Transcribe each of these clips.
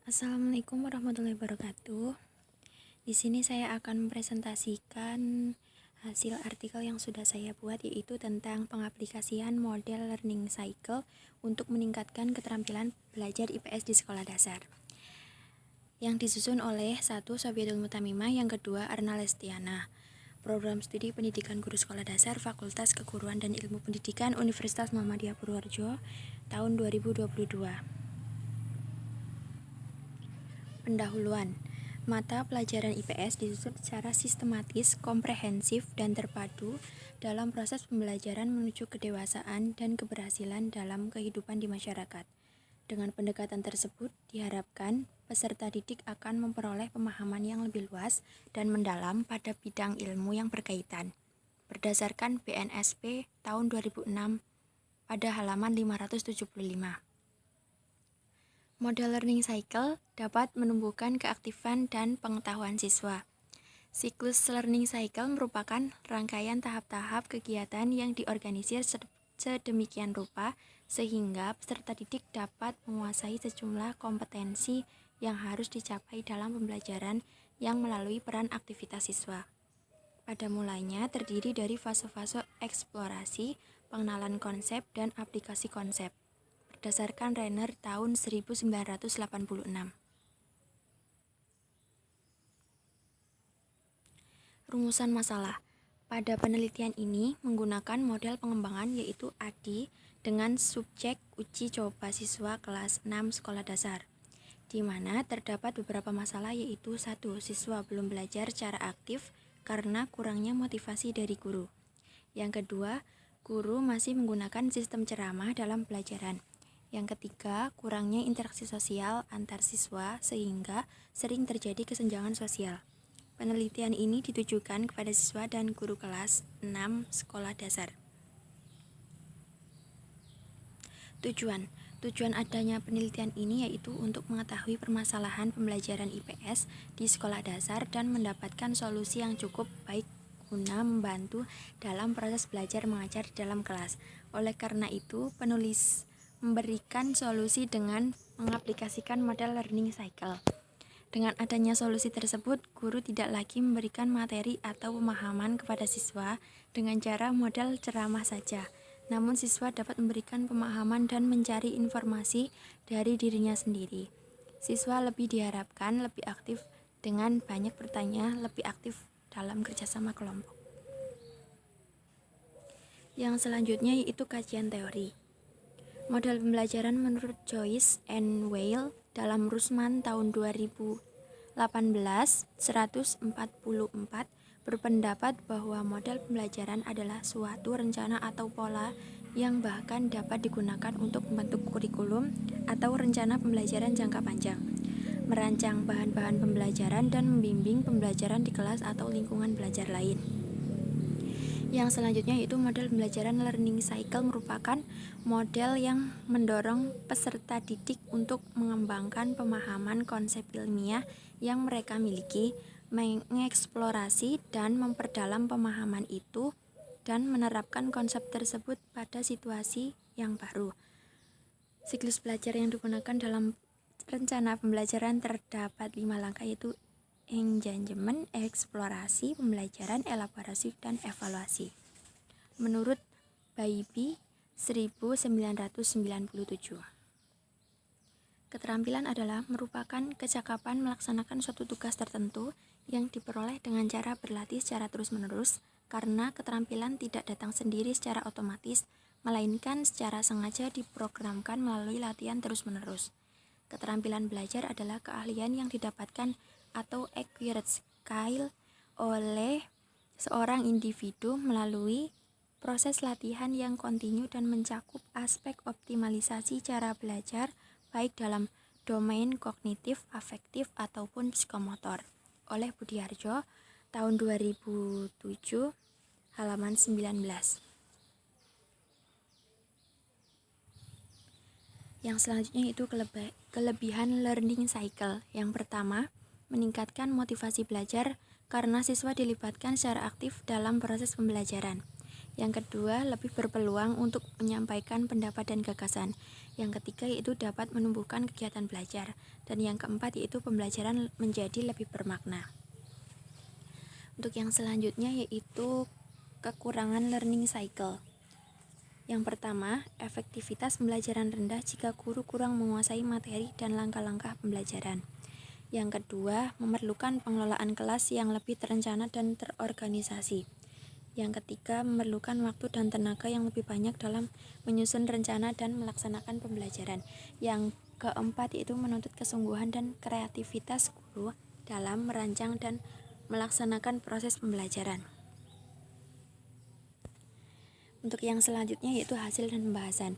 Assalamualaikum warahmatullahi wabarakatuh. Di sini saya akan mempresentasikan hasil artikel yang sudah saya buat, yaitu tentang pengaplikasian model learning cycle untuk meningkatkan keterampilan belajar IPS di sekolah dasar. Yang disusun oleh satu Sofiatul Mutamimah, yang kedua Arna Lestiana. Program Studi Pendidikan Guru Sekolah Dasar Fakultas Keguruan dan Ilmu Pendidikan Universitas Muhammadiyah Purworejo tahun 2022. Pendahuluan. Mata pelajaran IPS disusun secara sistematis, komprehensif, dan terpadu dalam proses pembelajaran menuju kedewasaan dan keberhasilan dalam kehidupan di masyarakat. Dengan pendekatan tersebut, diharapkan peserta didik akan memperoleh pemahaman yang lebih luas dan mendalam pada bidang ilmu yang berkaitan. Berdasarkan BNSP tahun 2006 pada halaman 575. Model learning cycle dapat menumbuhkan keaktifan dan pengetahuan siswa. Siklus learning cycle merupakan rangkaian tahap-tahap kegiatan yang diorganisir sedemikian rupa sehingga peserta didik dapat menguasai sejumlah kompetensi yang harus dicapai dalam pembelajaran yang melalui peran aktivitas siswa. Pada mulanya terdiri dari fase-fase eksplorasi, pengenalan konsep, dan aplikasi konsep. Berdasarkan Renner tahun 1986. Rumusan masalah. Pada penelitian ini menggunakan model pengembangan yaitu ADI dengan subjek uji coba siswa kelas 6 sekolah dasar, di mana terdapat beberapa masalah, yaitu 1. Siswa belum belajar secara aktif karena kurangnya motivasi dari guru. Yang kedua, guru masih menggunakan sistem ceramah dalam pelajaran. Yang ketiga, kurangnya interaksi sosial antar siswa sehingga sering terjadi kesenjangan sosial. Penelitian ini ditujukan kepada siswa dan guru kelas 6 sekolah dasar. Tujuan adanya penelitian ini yaitu untuk mengetahui permasalahan pembelajaran IPS di sekolah dasar dan mendapatkan solusi yang cukup baik guna membantu dalam proses belajar mengajar di dalam kelas. Oleh karena itu, penulis memberikan solusi dengan mengaplikasikan model learning cycle. Dengan adanya solusi tersebut, guru tidak lagi memberikan materi atau pemahaman kepada siswa dengan cara model ceramah saja, namun siswa dapat memberikan pemahaman dan mencari informasi dari dirinya sendiri. Siswa lebih diharapkan lebih aktif dengan banyak bertanya, lebih aktif dalam kerjasama kelompok. Yang selanjutnya yaitu kajian teori. Model pembelajaran menurut Joyce and Weil dalam Rusman tahun 2018-144 berpendapat bahwa model pembelajaran adalah suatu rencana atau pola yang bahkan dapat digunakan untuk membentuk kurikulum atau rencana pembelajaran jangka panjang, merancang bahan-bahan pembelajaran, dan membimbing pembelajaran di kelas atau lingkungan belajar lain. Yang selanjutnya yaitu model pembelajaran learning cycle merupakan model yang mendorong peserta didik untuk mengembangkan pemahaman konsep ilmiah yang mereka miliki, mengeksplorasi dan memperdalam pemahaman itu, dan menerapkan konsep tersebut pada situasi yang baru. Siklus belajar yang digunakan dalam rencana pembelajaran terdapat 5 langkah, yaitu engagement, eksplorasi, pembelajaran, elaborasi, dan evaluasi. Menurut Baibi 1997. Keterampilan adalah merupakan kecakapan melaksanakan suatu tugas tertentu yang diperoleh dengan cara berlatih secara terus-menerus, karena keterampilan tidak datang sendiri secara otomatis, melainkan secara sengaja diprogramkan melalui latihan terus-menerus. Keterampilan belajar adalah keahlian yang didapatkan atau acquired skill oleh seorang individu melalui proses latihan yang kontinu dan mencakup aspek optimalisasi cara belajar baik dalam domain kognitif, afektif, ataupun psikomotor. Oleh Budiarjo tahun 2007 halaman 19. Yang selanjutnya itu kelebihan learning cycle. Yang pertama, meningkatkan motivasi belajar karena siswa dilibatkan secara aktif dalam proses pembelajaran. Yang kedua, lebih berpeluang untuk menyampaikan pendapat dan gagasan. Yang ketiga yaitu dapat menumbuhkan kegiatan belajar. Dan yang keempat yaitu pembelajaran menjadi lebih bermakna. Untuk yang selanjutnya yaitu kekurangan learning cycle. Yang pertama, efektivitas pembelajaran rendah jika guru kurang menguasai materi dan langkah-langkah pembelajaran. Yang kedua, memerlukan pengelolaan kelas yang lebih terencana dan terorganisasi. Yang ketiga, memerlukan waktu dan tenaga yang lebih banyak dalam menyusun rencana dan melaksanakan pembelajaran. Yang keempat yaitu menuntut kesungguhan dan kreativitas guru dalam merancang dan melaksanakan proses pembelajaran. Untuk yang selanjutnya yaitu hasil dan pembahasan.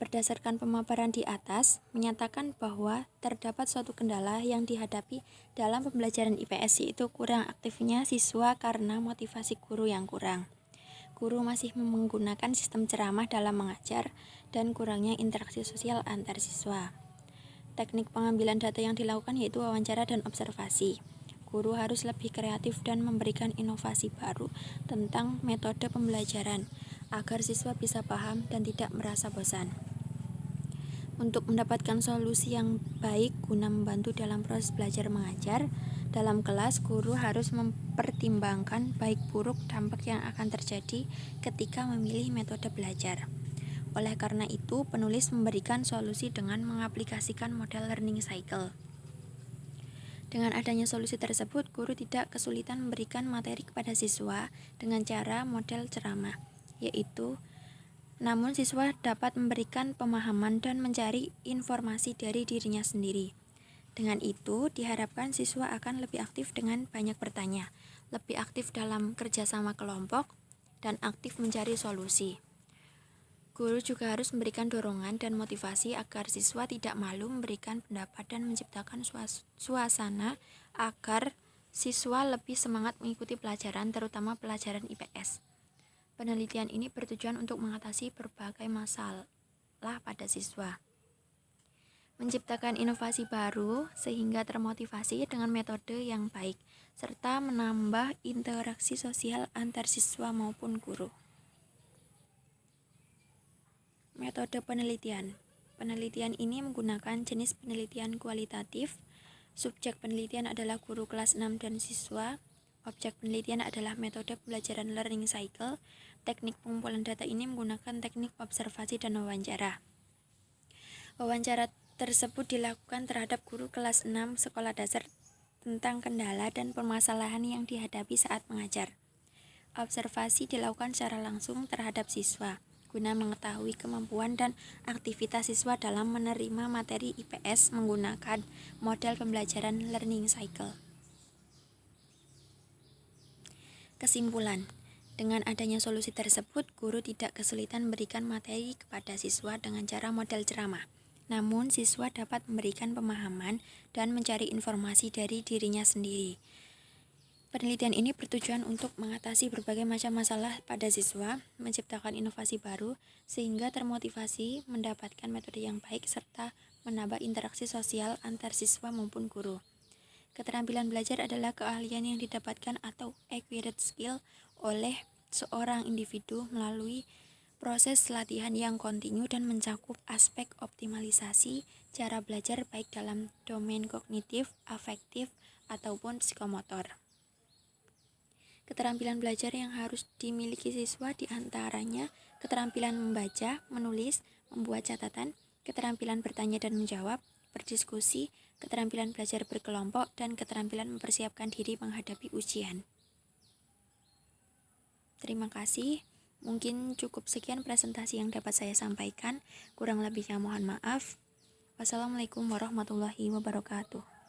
Berdasarkan pemaparan di atas, menyatakan bahwa terdapat suatu kendala yang dihadapi dalam pembelajaran IPS yaitu kurang aktifnya siswa karena motivasi guru yang kurang. Guru masih menggunakan sistem ceramah dalam mengajar dan kurangnya interaksi sosial antar siswa. Teknik pengambilan data yang dilakukan yaitu wawancara dan observasi. Guru harus lebih kreatif dan memberikan inovasi baru tentang metode pembelajaran agar siswa bisa paham dan tidak merasa bosan. Untuk mendapatkan solusi yang baik guna membantu dalam proses belajar mengajar, dalam kelas guru harus mempertimbangkan baik buruk dampak yang akan terjadi ketika memilih metode belajar. Oleh karena itu, penulis memberikan solusi dengan mengaplikasikan model learning cycle. Dengan adanya solusi tersebut, guru tidak kesulitan memberikan materi kepada siswa dengan cara model ceramah, yaitu namun siswa dapat memberikan pemahaman dan mencari informasi dari dirinya sendiri. Dengan itu, diharapkan siswa akan lebih aktif dengan banyak bertanya, lebih aktif dalam kerjasama kelompok, dan aktif mencari solusi. Guru juga harus memberikan dorongan dan motivasi agar siswa tidak malu memberikan pendapat dan menciptakan suasana agar siswa lebih semangat mengikuti pelajaran, terutama pelajaran IPS. Penelitian ini bertujuan untuk mengatasi berbagai masalah pada siswa, menciptakan inovasi baru sehingga termotivasi dengan metode yang baik, serta menambah interaksi sosial antar siswa maupun guru. Metode penelitian. Penelitian ini menggunakan jenis penelitian kualitatif. Subjek penelitian adalah guru kelas 6 dan siswa. Objek penelitian adalah metode pembelajaran learning cycle. Teknik pengumpulan data ini menggunakan teknik observasi dan wawancara. Wawancara tersebut dilakukan terhadap guru kelas 6 sekolah dasar tentang kendala dan permasalahan yang dihadapi saat mengajar. Observasi dilakukan secara langsung terhadap siswa, guna mengetahui kemampuan dan aktivitas siswa dalam menerima materi IPS menggunakan model pembelajaran learning cycle. Kesimpulan, dengan adanya solusi tersebut, guru tidak kesulitan memberikan materi kepada siswa dengan cara model ceramah. Namun, siswa dapat memberikan pemahaman dan mencari informasi dari dirinya sendiri. Penelitian ini bertujuan untuk mengatasi berbagai macam masalah pada siswa, menciptakan inovasi baru, sehingga termotivasi mendapatkan metode yang baik, serta menambah interaksi sosial antar siswa maupun guru. Keterampilan belajar adalah keahlian yang didapatkan atau acquired skill oleh seorang individu melalui proses latihan yang kontinu dan mencakup aspek optimalisasi cara belajar baik dalam domain kognitif, afektif, ataupun psikomotor. Keterampilan belajar yang harus dimiliki siswa diantaranya keterampilan membaca, menulis, membuat catatan, keterampilan bertanya dan menjawab, berdiskusi, keterampilan belajar berkelompok, dan keterampilan mempersiapkan diri menghadapi ujian. Terima kasih. Mungkin cukup sekian presentasi yang dapat saya sampaikan. Kurang lebihnya mohon maaf. Wassalamualaikum warahmatullahi wabarakatuh.